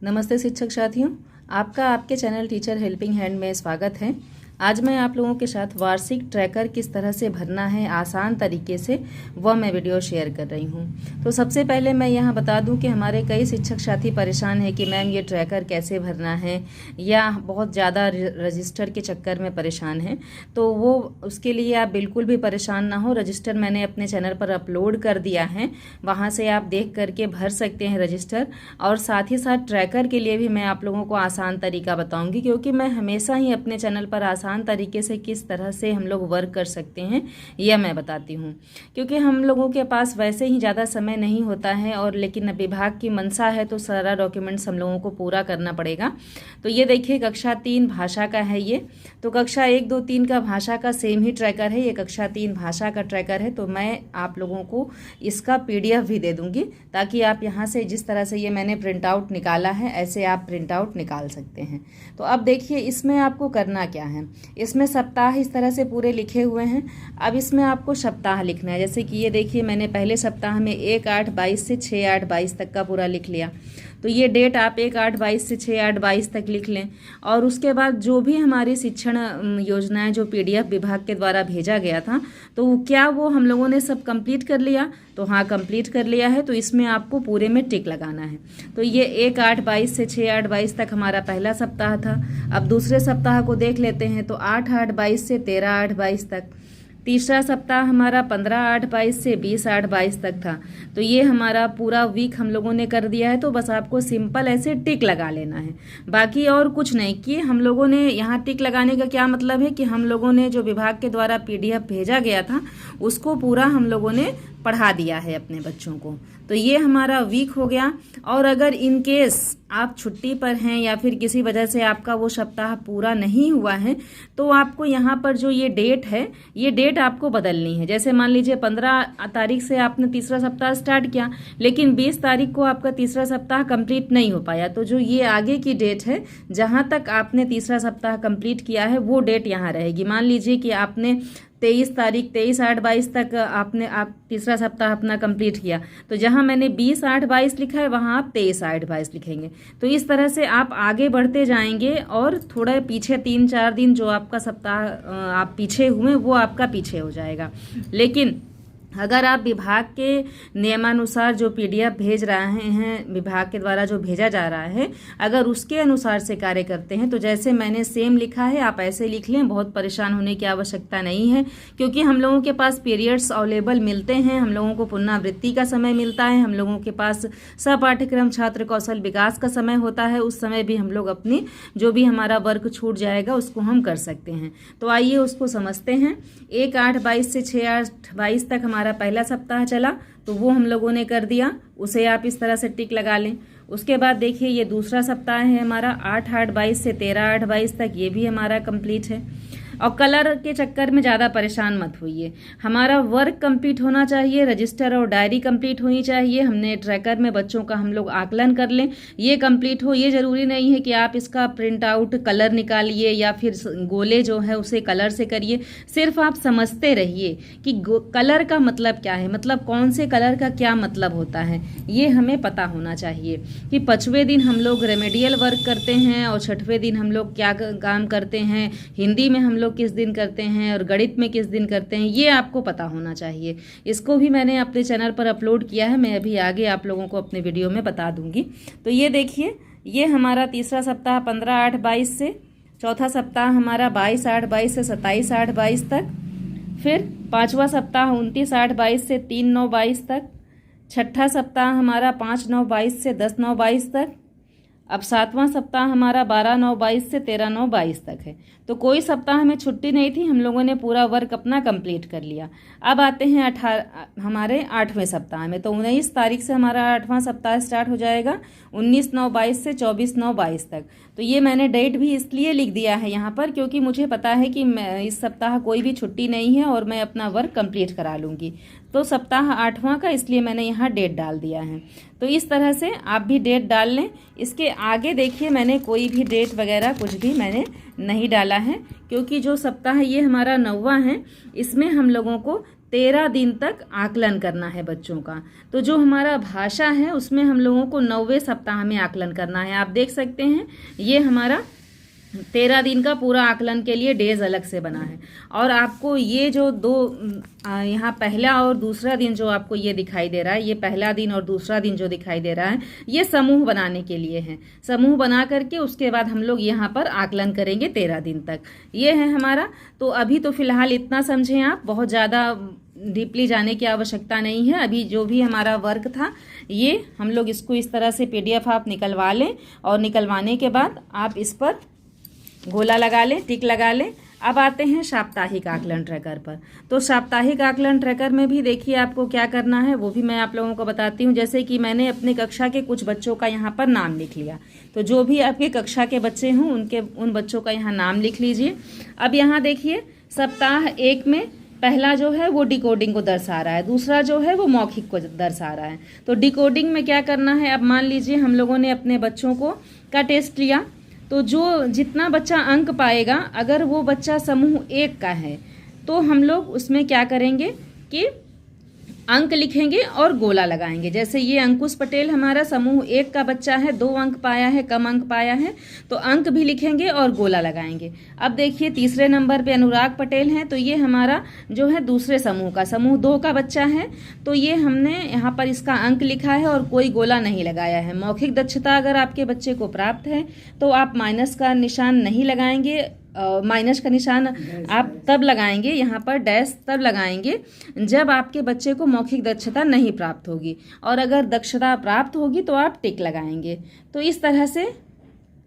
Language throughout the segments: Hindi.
नमस्ते शिक्षक साथियों, आपका आपके चैनल टीचर हेल्पिंग हैंड में स्वागत है। आज मैं आप लोगों के साथ वार्षिक ट्रैकर किस तरह से भरना है आसान तरीके से वह मैं वीडियो शेयर कर रही हूं। तो सबसे पहले मैं यहां बता दूं कि हमारे कई शिक्षक साथी परेशान हैं कि मैम ये ट्रैकर कैसे भरना है या बहुत ज़्यादा रजिस्टर के चक्कर में परेशान हैं। तो वो उसके लिए आप बिल्कुल भी परेशान ना हो। रजिस्टर मैंने अपने चैनल पर अपलोड कर दिया है, वहाँ से आप देख करके भर सकते हैं रजिस्टर। और साथ ही साथ ट्रैकर के लिए भी मैं आप लोगों को आसान तरीका बताऊँगी, क्योंकि मैं हमेशा ही अपने चैनल पर आसान तरीके से किस तरह से हम लोग वर्क कर सकते हैं यह मैं बताती हूँ। क्योंकि हम लोगों के पास वैसे ही ज़्यादा समय नहीं होता है, और लेकिन विभाग की मंशा है तो सारा डॉक्यूमेंट्स हम लोगों को पूरा करना पड़ेगा। तो ये देखिए कक्षा 3 भाषा का है ये। तो कक्षा 1, 2, 3 का भाषा का सेम ही ट्रैकर है, ये कक्षा 3 भाषा का ट्रैकर है। तो मैं आप लोगों को इसका PDF भी दे दूँगी, ताकि आप यहाँ से जिस तरह से ये मैंने प्रिंट आउट निकाला है ऐसे आप प्रिंट आउट निकाल सकते हैं। तो अब देखिए इसमें आपको करना क्या है। इसमें सप्ताह इस तरह से पूरे लिखे हुए हैं। अब इसमें आपको सप्ताह लिखना है। जैसे कि ये देखिए मैंने पहले सप्ताह में 1/8/22 से 6/8/22 तक का पूरा लिख लिया। तो ये डेट आप 1/8/22 से 6/8/22 तक लिख लें। और उसके बाद जो भी हमारी शिक्षण योजनाएं जो PDF विभाग के द्वारा भेजा गया था, तो क्या वो हम लोगों ने सब कंप्लीट कर लिया? तो हाँ, कंप्लीट कर लिया है। तो इसमें आपको पूरे में टिक लगाना है। तो ये 1/8/22 से 6/8/22 तक हमारा पहला सप्ताह था। अब दूसरे सप्ताह को देख लेते हैं। तो 8/8/22 से 13/8/22 तक। तीसरा सप्ताह हमारा 15/8/22 से 20/8/22 तक था। तो ये हमारा पूरा वीक हम लोगों ने कर दिया है। तो बस आपको सिंपल ऐसे टिक लगा लेना है, बाकी और कुछ नहीं। कि हम लोगों ने यहाँ टिक लगाने का क्या मतलब है कि हम लोगों ने जो विभाग के द्वारा PDF भेजा गया था उसको पूरा हम लोगों ने पढ़ा दिया है अपने बच्चों को। तो ये हमारा वीक हो गया। और अगर इन केस आप छुट्टी पर हैं या फिर किसी वजह से आपका वो सप्ताह पूरा नहीं हुआ है, तो आपको यहाँ पर जो ये डेट है, ये डेट आपको बदलनी है। जैसे मान लीजिए 15 तारीख से आपने तीसरा सप्ताह स्टार्ट किया, लेकिन 20 तारीख को आपका तीसरा सप्ताह कंप्लीट नहीं हो पाया, तो जो ये आगे की डेट है जहाँ तक आपने तीसरा सप्ताह कंप्लीट किया है वो डेट यहाँ रहेगी। मान लीजिए कि आपने 23 तारीख 23/8/22 तक आप तीसरा सप्ताह अपना कंप्लीट किया, तो जहां मैंने 20/8/22 लिखा है वहां आप 23/8/22 लिखेंगे। तो इस तरह से आप आगे बढ़ते जाएंगे और थोड़ा पीछे 3-4 दिन जो आपका सप्ताह आप पीछे हुए वो आपका पीछे हो जाएगा। लेकिन अगर आप विभाग के नियमानुसार जो PDF भेज रहे हैं, विभाग के द्वारा जो भेजा जा रहा है, अगर उसके अनुसार से कार्य करते हैं, तो जैसे मैंने सेम लिखा है आप ऐसे लिख लें। बहुत परेशान होने की आवश्यकता नहीं है, क्योंकि हम लोगों के पास पीरियड्स अवेलेबल मिलते हैं, हम लोगों को पुनरावृत्ति का समय मिलता है, हम लोगों के पास सपाठ्यक्रम छात्र कौशल विकास का समय होता है। उस समय भी हम लोग अपनी जो भी हमारा वर्क छूट जाएगा उसको हम कर सकते हैं। तो आइए उसको समझते हैं। 1/8/22 से 6/8/22 तक हमारा पहला सप्ताह चला, तो वो हम लोगों ने कर दिया। उसे आप इस तरह से टिक लगा लें। उसके बाद देखिए ये दूसरा सप्ताह है हमारा 8/8/22 से 13/8/22 तक, ये भी हमारा कंप्लीट है। और कलर के चक्कर में ज़्यादा परेशान मत होइए। हमारा वर्क कंप्लीट होना चाहिए, रजिस्टर और डायरी कंप्लीट होनी चाहिए। हमने ट्रैकर में बच्चों का हम लोग आकलन कर लें, ये कंप्लीट हो। ये ज़रूरी नहीं है कि आप इसका प्रिंट आउट कलर निकालिए या फिर गोले जो है उसे कलर से करिए। सिर्फ आप समझते रहिए कि कलर का मतलब क्या है, मतलब कौन से कलर का क्या मतलब होता है, ये हमें पता होना चाहिए। कि 5वें दिन हम लोग रेमेडियल वर्क करते हैं और 6वें दिन हम लोग क्या काम करते हैं, हिंदी में हम लोग किस दिन करते हैं और गणित में किस दिन करते हैं, ये आपको पता होना चाहिए। इसको भी मैंने अपने चैनल पर अपलोड किया है, मैं अभी आगे आप लोगों को अपने वीडियो में बता दूंगी। तो ये देखिए ये हमारा तीसरा सप्ताह 15/8/22 से, चौथा सप्ताह हमारा 22/8/22 से 27/8/22 तक, फिर पाँचवा सप्ताह 29/8/22 से 3/9/22 तक, छठा सप्ताह हमारा 5/9/22 से 10/9/22 तक। अब सातवां सप्ताह हमारा 12/9/22 से 13/9/22 तक है। तो कोई सप्ताह में छुट्टी नहीं थी, हम लोगों ने पूरा वर्क अपना कंप्लीट कर लिया। अब आते हैं हमारे 8वें सप्ताह में। तो 19 तारीख से हमारा 8वां सप्ताह स्टार्ट हो जाएगा, 19/9/22 से 24/9/22 तक। तो ये मैंने डेट भी इसलिए लिख दिया है यहाँ पर, क्योंकि मुझे पता है कि इस सप्ताह कोई भी छुट्टी नहीं है और मैं अपना वर्क कंप्लीट करा लूँगी। तो सप्ताह 8वां का इसलिए मैंने यहाँ डेट डाल दिया है। तो इस तरह से आप भी डेट डाल लें। इसके आगे देखिए मैंने कोई भी डेट वगैरह कुछ भी मैंने नहीं डाला है, क्योंकि जो सप्ताह ये हमारा 9वां है, इसमें हम लोगों को 13 दिन तक आकलन करना है बच्चों का। तो जो हमारा भाषा है उसमें हम लोगों को 9वें सप्ताह में आकलन करना है। आप देख सकते हैं ये हमारा 13 दिन का पूरा आकलन के लिए डेज अलग से बना है। और आपको ये जो दो यहाँ पहला और दूसरा दिन जो आपको ये दिखाई दे रहा है, ये पहला दिन और दूसरा दिन जो दिखाई दे रहा है, ये समूह बनाने के लिए है। समूह बना करके उसके बाद हम लोग यहाँ पर आकलन करेंगे 13 दिन तक। ये है हमारा। तो अभी तो फिलहाल इतना समझें आप, बहुत ज़्यादा डीपली जाने की आवश्यकता नहीं है। अभी जो भी हमारा वर्क था ये हम लोग इसको इस तरह से PDF आप निकलवा लें और निकलवाने के बाद आप इस पर गोला लगा लें, टिक लगा लें। अब आते हैं साप्ताहिक आकलन ट्रैकर पर। तो साप्ताहिक आकलन ट्रैकर में भी देखिए आपको क्या करना है वो भी मैं आप लोगों को बताती हूँ। जैसे कि मैंने अपनी कक्षा के कुछ बच्चों का यहाँ पर नाम लिख लिया, तो जो भी आपके कक्षा के बच्चे हों उन बच्चों का यहाँ नाम लिख लीजिए। अब यहाँ देखिए सप्ताह 1 में पहला जो है वो डिकोडिंग को दर्शा रहा है, दूसरा जो है वो मौखिक को दर्शा रहा है। तो डिकोडिंग में क्या करना है, अब मान लीजिए हम लोगों ने अपने बच्चों का टेस्ट लिया, तो जो जितना बच्चा अंक पाएगा, अगर वो बच्चा समूह 1 का है तो हम लोग उसमें क्या करेंगे कि अंक लिखेंगे और गोला लगाएंगे। जैसे ये अंकुश पटेल हमारा समूह 1 का बच्चा है, 2 अंक पाया है, कम अंक पाया है, तो अंक भी लिखेंगे और गोला लगाएंगे। अब देखिए तीसरे नंबर पे अनुराग पटेल हैं, तो ये हमारा जो है दूसरे समूह का, समूह 2 का बच्चा है, तो ये हमने यहाँ पर इसका अंक लिखा है और कोई गोला नहीं लगाया है। मौखिक दक्षता अगर आपके बच्चे को प्राप्त है तो आप माइनस का निशान नहीं लगाएंगे, माइनस का निशान आप तब लगाएंगे, यहाँ पर डैश तब लगाएंगे जब आपके बच्चे को मौखिक दक्षता नहीं प्राप्त होगी, और अगर दक्षता प्राप्त होगी तो आप टिक लगाएंगे। तो इस तरह से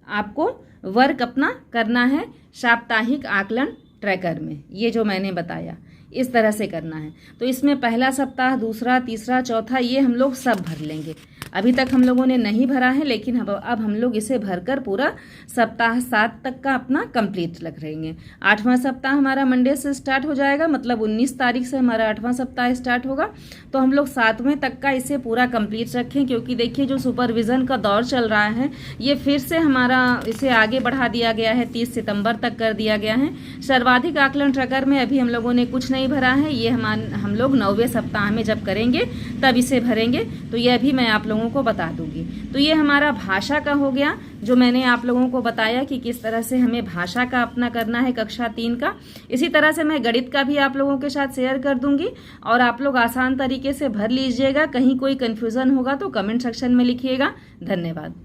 आपको वर्क अपना करना है साप्ताहिक आकलन ट्रैकर में। ये जो मैंने बताया इस तरह से करना है। तो इसमें पहला सप्ताह, दूसरा, तीसरा, चौथा ये हम लोग सब भर लेंगे। अभी तक हम लोगों ने नहीं भरा है, लेकिन अब हम लोग इसे भरकर पूरा सप्ताह 7 तक का अपना कंप्लीट रख रहेंगे। 8वां सप्ताह हमारा मंडे से स्टार्ट हो जाएगा, मतलब 19 तारीख से हमारा 8वां सप्ताह स्टार्ट होगा। तो हम लोग 7वें तक का इसे पूरा कंप्लीट रखें, क्योंकि देखिए जो सुपरविज़न का दौर चल रहा है ये फिर से हमारा इसे आगे बढ़ा दिया गया है, 30 सितंबर तक कर दिया गया है। सर्वाधिक आकलन ट्रैकर में अभी हम लोगों ने कुछ नहीं भरा है, ये हम लोग 9वें सप्ताह में जब करेंगे तब इसे भरेंगे। तो यह भी मैं आप लोगों को बता दूंगी। तो ये हमारा भाषा का हो गया, जो मैंने आप लोगों को बताया कि किस तरह से हमें भाषा का अपना करना है कक्षा 3 का। इसी तरह से मैं गणित का भी आप लोगों के साथ शेयर कर दूंगी और आप लोग आसान तरीके से भर लीजिएगा। कहीं कोई कंफ्यूजन होगा तो कमेंट सेक्शन में लिखिएगा। धन्यवाद।